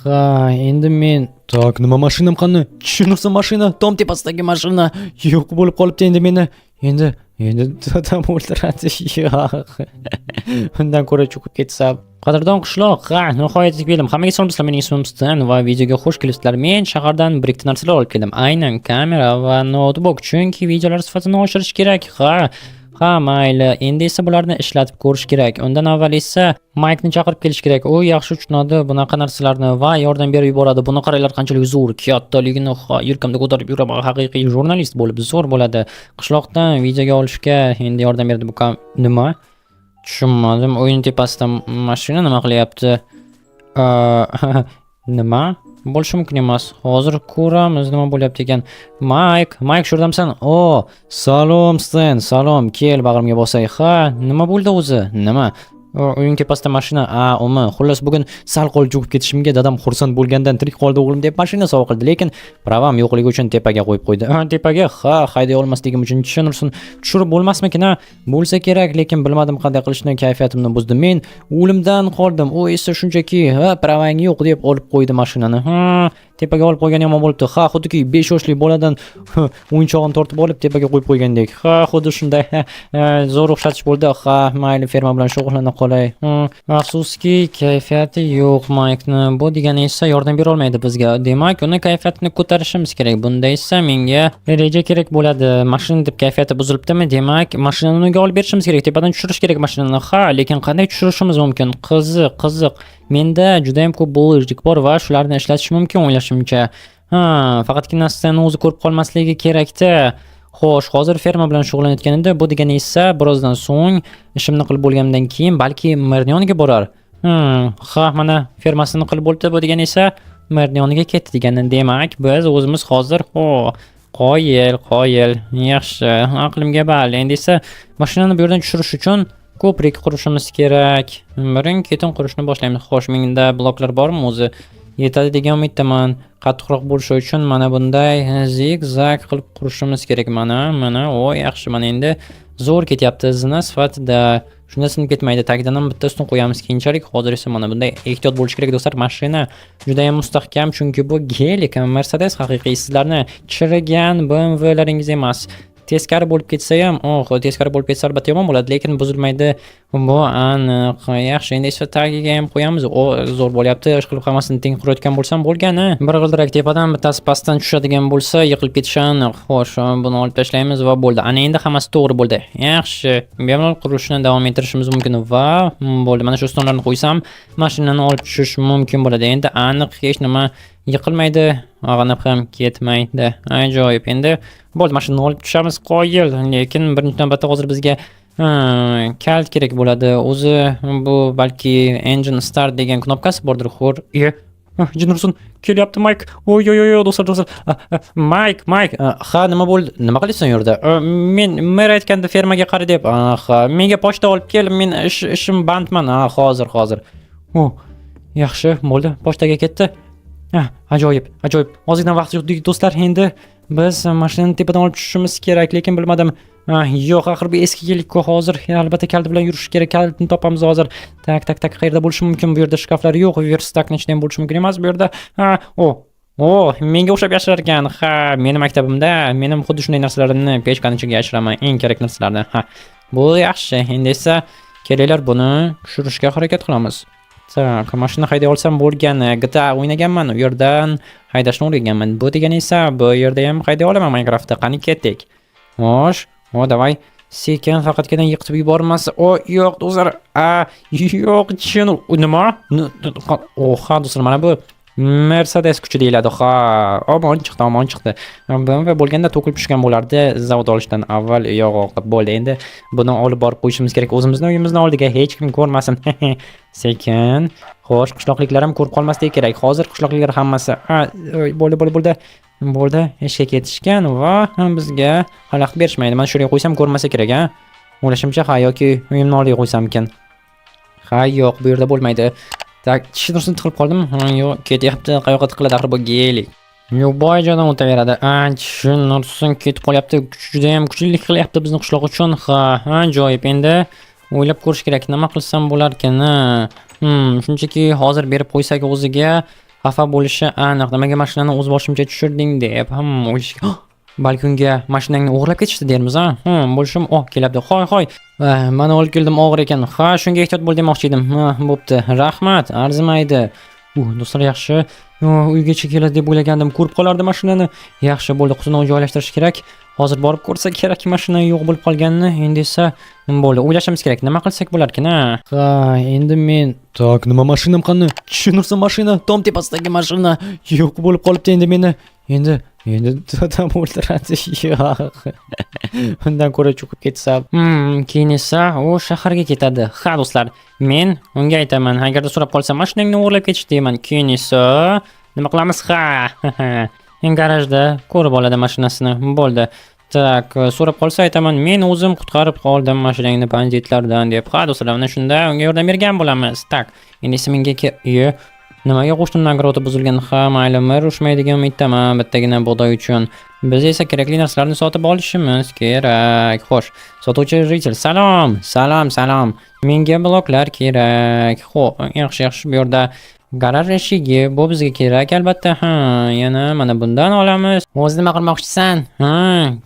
Ha, endi men tak nima mashinam qani? Tushunursan mashina, tom tepasidagi mashina yo'q bo'lib qolibdi endi meni. Endi dadam o'ldiradi. Yo'q. Undan ko'ra cho'kib ketsam. Qadrdon qishloq, nihoyat keldim. Hammaga salom sizlar, mening ismim Stan va videoga xush kelibsizlar. Men shahardan bir ikkita narsalar olib keldim. Aynan kamera va notebook, chunki videolar sifatini oshirish kerak. Ha, mayli. Endi esa bularni ishlatib ko'rish kerak. Undan avval esa Mike'ni chaqirib kelish kerak. U yaxshi tushunadi bunaqa narsalarni va yordam berib yuboradi. Buni qaranglar qanchalik zo'r, kattaligini yelkamda ko'tarib yuraman. Haqiqiy jurnalist bo'lib zo'r bo'ladi. Qishloqdan videoga olishga endi yordam berdi bu nima? Tushunmadim. O'yin tepasida mashina nima qilyapti? Nima? Bo'lishi mumkin emas. Hozir ko'ramiz nima bo'lyapti ekan. Mike, shu yerdamisan? Salom Stan, salom. Kel bag'rimga bosay. Ha, nima bo'ldi o'zi? Nima? O'yin tepasida mashina. Xullas bugun sal qolib cho'kib ketishimga dadam xursand bo'lgandan tirik qoldi o'g'lim deb mashina sovg'a qildi, lekin pravam yo'qligi uchun tepaga qo'yib qo'ydi. Tepaga hayday olmasligim uchun tushunursin. Tushirib bo'lmasmikin? Bo'lsa kerak, lekin bilmadim qanday qilishni, kayfiyatimni buzdi. Men o'limdan qoldim. U esa shunchaki pravang yo'q deb olib qo'ydi mashinani. Tepaga olib qo'ygan yomon bo'libdi. Xuddiki 5 yoshli boladan o'yinchog'ini tortib olib tepaga qo'yib qo'ygandek. Xuddi shunday zo'r o'xshatish bo'ldi. Mayli, ferma bilan shug'ullana qolay. Afsuski, kayfiyati yo'q Mike'ni. Bu degani esa yordam bera olmaydi bizga. Demak, uni kayfiyatini ko'tarishimiz kerak. Bunda esa menga reja kerak bo'ladi. Mashina deb kayfiyati buzilibdimi? Demak, mashinani unga olib berishimiz kerak. Tepadan tushirish kerak mashinani. Lekin qanday tushirishimiz mumkin? Qiziq. Menda juda ham ko'p bo'g'irlik bor va shularni ishlatish mumkin o'ylashimcha. Faqatgina narsani o'zi ko'rib qolmasligi kerak-da. Xo'sh, hozir ferma bilan shug'ullanayotgan edi. Bu degani esa birozdan so'ng ishimni qilib bo'lgandan keyin balki merni yoniga borar. Mana fermasini qilib bo'ldi. Bu degani esa merni yoniga ketdi degani. Demak, biz o'zimiz hozir qoyil. Yaxshi, aqlimga bal. Endi esa mashinani bu yerdan tushirish uchun ko'prik qurishimiz kerak. Birin-ketin qurishni boshlaymiz. Xo'sh, menda bloklar bormi o'zi? Yetadi degan umiddaman. Qattiqroq bo'lishi uchun mana bunday zig-zag qilib qurishimiz kerak. Mana, yaxshi. Mana endi zo'r ketyapti zina sifatida. Shunda sinib ketmaydi. Tagidan ham bitta ustun qo'yamiz keyinchalik. Hozir esa mana bunday ehtiyot bo'lish kerak do'stlar. Mashina juda ham mustahkam, chunki bu Gelik Mercedes haqiqiy. Sizlarni chirigan BMWlaringiz emas. Teskari bo'lib ketsa ham, teskari bo'lib ketsa albatta yomon bo'ladi, lekin buzilmaydi. Bu aniq. Yaxshi, endi esa tagiga ham qo'yamiz. Zo'r bo'lyapti. Ish qilib hammasini teng qurayotgan bo'lsam bo'lgani. Bir g'ildirak tepadan bittasi pastdan tushadigan bo'lsa, yiqilib ketishi aniq. Xo'sh, buni olib tashlaymiz va bo'ldi. Ana endi hammasi to'g'ri bo'ldi. Yaxshi. Bemalol qurilishni davom ettirishimiz mumkin va bo'ldi. Mana shu ustunlarni qo'ysam, mashinani olib tushish mumkin bo'ladi. Endi aniq hech nima yiqilmaydi, ag'anab ham ketmaydi. Ajoyib. Endi bo'ldi, mashinani olib tushamiz. Qoyil, lekin birinchi navbatda hozir bizga kalt kerak bo'ladi. O'zi bu balki engine start degan knopkasi bordir. Jinursun kelyapti Mike. Do'stlar. Mike. Nima bo'ldi? Nima qilyapsan u yerda? Men mer aytganda fermaga qara deb. Menga pochta olib kel. Men ishim bandman. Hozir. Yaxshi, bo'ldi. Pochtaga ketdi. Ajoyib. Ozgina vaqt yo'q do'stlar. Endi biz mashinani tepadan olib tushishimiz kerak, lekin bilmadim. Yo'q, axir bu eski yillik-ku. Hozir albatta kaliti bilan yurish kerak. Kalitni topamiz hozir. Tak. Qayerda bo'lishi mumkin? Bu yerda shkaflar yo'q. Verstakning ichida ham bo'lishi mumkin emas bu yerda. Menga o'xshab yashirar ekan. Meni maktabimda men ham xuddi shunday narsalarni pechkaning ichiga yashiraman. Eng kerak narsalarni. Bu yaxshi. Endi esa kelinglar buni tushirishga harakat qilamiz. Tak, mashina hayday olsam bo'lgani. GTA o'ynaganman, u yerdan haydashni o'rganganman. Bu degani esa bu yerda ham hayday olaman Minecraftda. Qani ketdik. Xo'sh, davay. Sekin faqatgina yiqitib yubormasa. Yo'q do'stlar. Yo'q, nima? Do'stlar, mana bu Mercedes kuchi deyiladi. Omon chiqdi. BMW bo'lganda to'kilib tushgan bo'lardi zavod olishdan avval. Yo'q, bo'ldi. Endi buni olib borib qo'yishimiz kerak. O'zimizning uyimizning oldiga hech kim ko'rmasin. Sekin. Xo'sh, qishloqliklar ham ko'rib qolmasligi kerak. Hozir qishloqliklar hammasi bo'ldi. Ishga ketishgan va bizga xalaqit berishmaydi. Mana shurga qo'ysam ko'rmasa kerak, O'ylashimcha, yoki uyimni oldiga qo'ysam ekan. Yo'q, bu yerda bo'lmaydi. Tak, tushunursin, tiqilib qoldim. Yo'q, ketyapti. Qayoqqa tiqiladi axir bu Gelik? Yo'q, boy joydan o'taveradi. Tushunursin, ketib qolyapti. Juda ham kuchlilik qilyapti bizni qishloq uchun. Ajoyib. Endi o'ylab ko'rish kerak, nima qilsam bo'lar ekan. Shunchaki hozir berib qo'ysak o'ziga xafa bo'lishi aniq. Nimaga mashinani o'z boshimcha tushirding deb o'ylash. Balki unga mashinangni o'g'irlab ketishdi dermiz, ha? Bo'lishim, kelyapti. Hoy. Mana olib keldim, og'ir ekan. Ha, shunga ehtiyot bo'l demoqchi edim. Bo'pti. Rahmat, arzimaydi. Do'stlar, yaxshi. Uygacha keladi deb o'ylagandim. Ko'rib qolardi mashinani. Yaxshi bo'ldi, qutini joylashtirish kerak. Hozir borib ko'rsak kerak, mashina yo'q bo'lib qolganini. Endi esa bo'ldi, o'ylashimiz kerak. Nima qilsak bo'lar ekan, ha? Endi men nima mashinam qani? Tushunursan, mashina tom tepasidagi mashina yo'q bo'lib qolibdi endi meni. Endi dadam o'ldiradi. Undan ko'ra cho'kib ketsam. Keyin esa u shaharga ketadi. Ha, do'stlar, men unga aytaman, agarda so'rab qolsa mashinangni o'g'irlab ketishdi deyman. Keyin esa nima qilamiz? Garajda ko'rib oladi mashinasini. Bo'ldi. Tak, so'rab qolsa aytaman, men o'zim qutqarib qoldim mashinangni banditlardan deb. Ha, do'stlar, mana shunda unga yordam bergan bo'lamiz. Tak, endi esa menga nimaga qo'shtimdan groti buzilgan? Ha, mayli, men urushmaydigan umiddaman bittagina bug'doy uchun. Biz esa kerakli narsalarni sotib olishimiz kerak. Xo'sh, sotuvchi ritel, salom. Menga bloklar kerak. Xo'p, yaxshi, bu yerda garaj eshigi, bu bizga kerak albatta. Yana mana bundan olamiz. O'zi nima qilmoqchisan?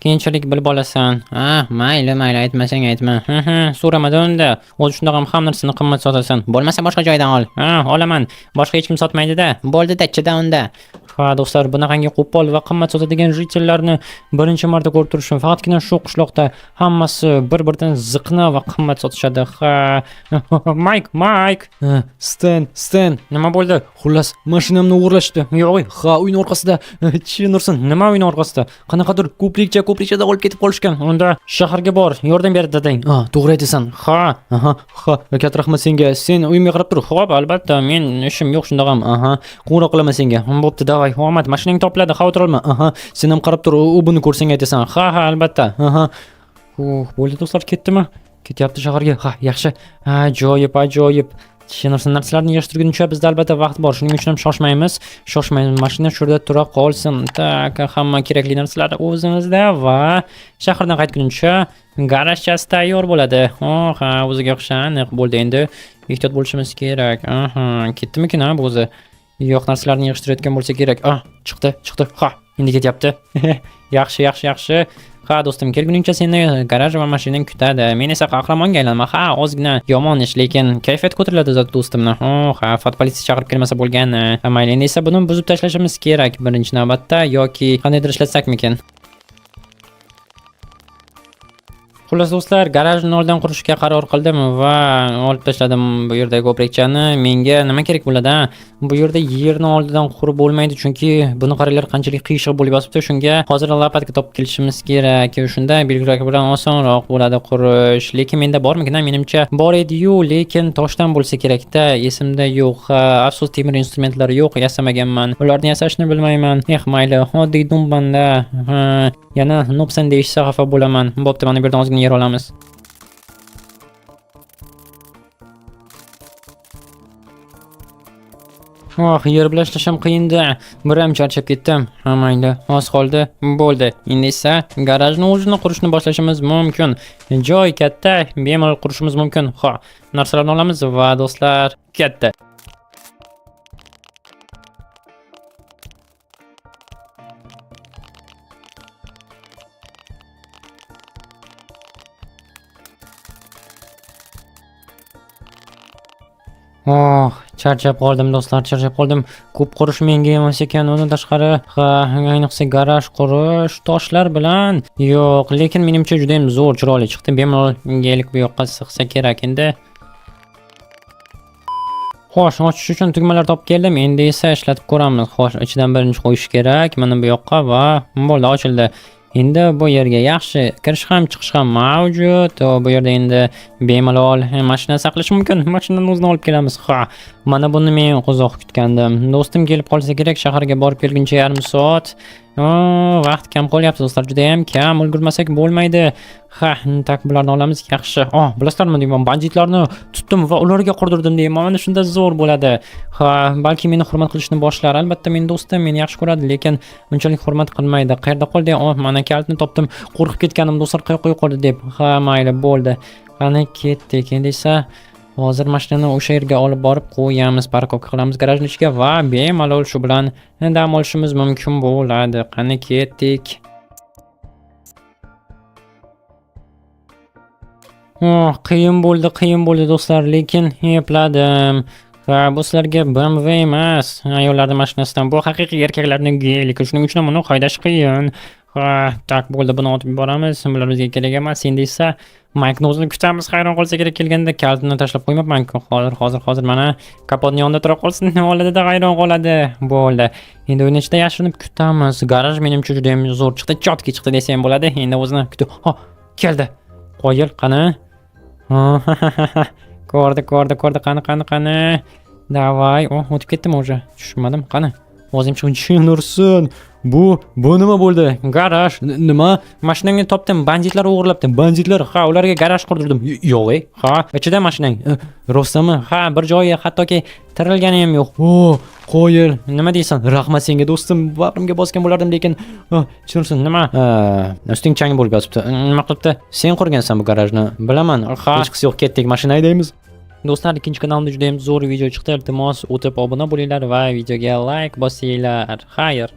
Keyinchalik bilib olasan. Mayli, aytmasang aytma. So'ramadi unda. O'zi shundoq ham narsani qimmat sotasan. Bo'lmasa boshqa joydan ol. Olaman. Boshqa hech kim sotmaydi-da. Bo'ldi-da, chida unda. Ha, do'stlar, bunaqangi qo'pol va qimmat sotadigan ritellarni birinchi marta ko'rib turishim. Faqatgina shu qishloqda hammasi bir-biridan ziqna va qimmat sotishadi. Ha, Mike. Stan. Nima bo'ldi? Xullas, mashinamni o'g'irlashdi. Yo'q, uyning orqasida. Tushunursan, nima uyning orqasida? Qanaqadir ko'prikchada olib ketib qolishgan. Unda shaharga bor, yordam ber dadang. To'g'ri aytasan. Ha, katta rahmat senga. Sen uyimga qarab tur. Xo'p, albatta, men ishim yo'q shundoq ham. Qo'ng'iroq qilaman senga. Bo'pti, davay, omad, mashinang topiladi, xavotir olma. Sen ham qarab tur, u buni ko'rsang aytasan. Ha, albatta. Bo'ldi, do'stlar, ketdimi? Ketyapti shaharga. Ha, yaxshi. Ajoyib. Tushunarsan, narsalarni yig'ishtirguncha bizda albatta vaqt bor. Shuning uchun ham shoshmaymiz. Mashina shurda tura qolsin. Tak, hamma kerakli narsalar o'zimizda va shahardan qaytguncha garajchasi tayyor bo'ladi. O'ziga o'xshaniq bo'ldi. Endi ehtiyot bo'lishimiz kerak. Ketdimikin bu o'zi? Yo'q, narsalarni yig'ishtirayotgan bo'lsa kerak. Chiqdi. Ha, endi ketyapti. Yaxshi. Ha, do'stim, kelguningcha seni garaj va mashinang kutadi. Men esa qahramonga aylanaman. Ha, ozgina yomon ish, lekin kayfiyat ko'tariladi zot do'stimni. Fat politsiya chaqirib kelmasa bo'lgani. Mayli, endi esa buni buzib tashlashimiz kerak birinchi navbatda yoki qandaydir ishlatsakmikin. Xullas do'stlar, garajni oldidan qurishga qaror qildim va olib tashladim bu yerdagi ko'prikchani. Menga nima kerak bo'ladi? Bu yerda yerni oldidan qurib bo'lmaydi, chunki buni qaranglar qanchalik qiyshiq bo'lib yotibdi. Shunga hozir lopatka topib kelishimiz kerak. Shunda belgilar bilan osonroq bo'ladi qurish. Lekin menda bormikin? Menimcha bor edi-yu, lekin toshdan bo'lsa kerak-da. Esimda yo'q. Afsus, temir instrumentlar yo'q, yasamaganman. Ularni yasashni bilmayman. Mayli, oddiy dumbanda. Yana nopsan deyishsa xafa bo'laman. Bo'pti, mana bu yerdan ozgina yer olamiz. Yer bilan ishlashim qiyin-da. Biram charchab ketdim. Mayli, oz qoldi. Bo'ldi. Endi esa garajni o'zini qurishni boshlashimiz mumkin. Joy katta, bemalol qurishimiz mumkin. Narsalarni olamiz va do'stlar, katta. Charchab qoldim do'stlar, Ko'p qurish menga emas ekan, undan tashqari, ayniqsa garaj qurish toshlar bilan. Yo'q, lekin menimcha juda ham zo'r, chiroyli chiqdi. Bemalol unga bu yoqqa sig'sa kerak endi. Xo'sh, ochish uchun tugmalar topib keldim. Endi esa ishlatib ko'ramiz. Xo'sh, ichidan birinchi qo'yish kerak. Mana bu yoqqa va bo'ldi, ochildi. Endi bu yerga yaxshi kirish ham chiqish ham mavjud. Bu yerda endi bemalol mashina saqlash mumkin. Mashinani o'zini olib kelamiz. Mana buni men uzoq kutgandim. Do'stim kelib qolsa kerak, shaharga borib kelguncha yarim soat. Vaqt kam qolyapti do'stlar, juda ham kam. Ulgurmasak bo'lmaydi. Tak, bularni olamiz. Yaxshi. Bilasizlarmi, deyman, banditlarni tutdim va ularga qurdirdim deyman. Mana shunda zo'r bo'ladi. Balki meni hurmat qilishni boshlar. Albatta, men do'stim meni yaxshi ko'radi, lekin unchalik hurmat qilmaydi. Qayerda qoldi? Mana kalitni topdim. Qo'rqib ketganim do'stlar, qo'yib qoldi deb. Mayli, bo'ldi. Qani ketdik. Endi esa Hozir mashinani o'sha yerga olib borib qo'yamiz, parkovka qilamiz garajning ichiga va bemalol shu bilan dam olishimiz mumkin bo'ladi. Qani ketdik. Qiyin bo'ldi do'stlar, lekin epladim. Va bu sizlarga BMW emas, ayollarning mashinasidan. Bu haqiqiy erkaklarning uyi, lekin shuning uchun buni qaydash qiyin. Tak bo'ldi, buni otib yuboramiz. Bular bizga kerak emas. Endi esa Mike'ni o'zini kutamiz. Hayron qolsa kerak, kelganda kaltini tashlab qo'ymabman. Hozir mana kapotning yonida tura qolsin, nima oladi deb hayron qoladi. Bo'ldi. Endi o'yin ichida yashirinib kutamiz. Garaj menimcha juda ham zo'r chiqdi, chotki chiqdi desam bo'ladi. Endi o'zini kutib. Keldi. Qo'yil, qani? Ko'rdi, qani. Davay, o'tib ketdimi o'sha? Tushunmadim, qani. O'zim chiqin ursin. Bu nima bo'ldi? Garaj. Nima? Mashinangni topdim. Banditlar o'g'irlabdi. Banditlar, ularga garaj qurdirdim. Yo'q, ichida mashinang. Rostmi? Bir joyi hattoki tirilgani ham yo'q. Qo'yil. Nima deysan? Rahmat senga do'stim. Bag'rimga bosgan bo'lardim, lekin tushunsin. Nima? Usting chang bo'lib yotibdi. Nima qilibdi? Sen qurgansan bu garajni. Bilaman. Hech qisi yo'q, ketdik, mashina haydaymiz. Do'stlar, ikkinchi kanalimda juda ham zo'r video chiqdi. Iltimos o'tib obuna bo'linglar va videoga like bosinglar. Xayr.